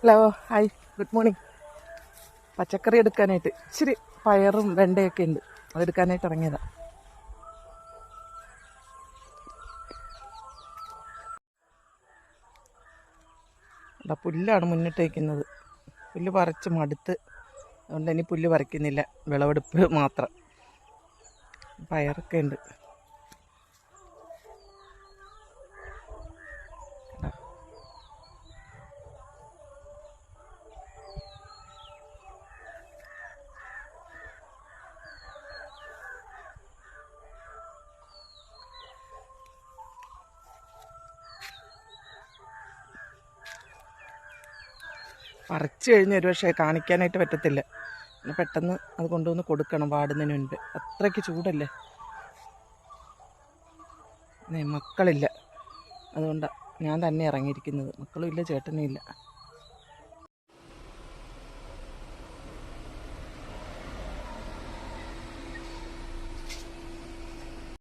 Hello, hi, good morning. പച്ചക്കറി എടുക്കാനായിട്ട് ഇച്ചിരി പയറും വെണ്ടയൊക്കെ ഉണ്ട്, അതെടുക്കാനായിട്ട് ഇറങ്ങിയതാണ്. പുല്ലാണ് മുന്നിട്ട് വയ്ക്കുന്നത്. പുല്ല് പറിച്ച് മടുത്ത്, അതുകൊണ്ട് ഇനി പുല്ല് പറിക്കുന്നില്ല, വിളവെടുപ്പ് മാത്രം. പയറൊക്കെ ഉണ്ട്. പറിച്ച് കഴിഞ്ഞ് ഒരു പക്ഷേ കാണിക്കാനായിട്ട് പറ്റത്തില്ല, പിന്നെ പെട്ടെന്ന് അത് കൊണ്ടുവന്ന് കൊടുക്കണം വാടുന്നതിന് മുൻപ്. അത്രയ്ക്ക് ചൂടല്ലേ. മക്കളില്ല, അതുകൊണ്ടാണ് ഞാൻ തന്നെ ഇറങ്ങിയിരിക്കുന്നത്. മക്കളും ഇല്ല, ചേട്ടനും ഇല്ല.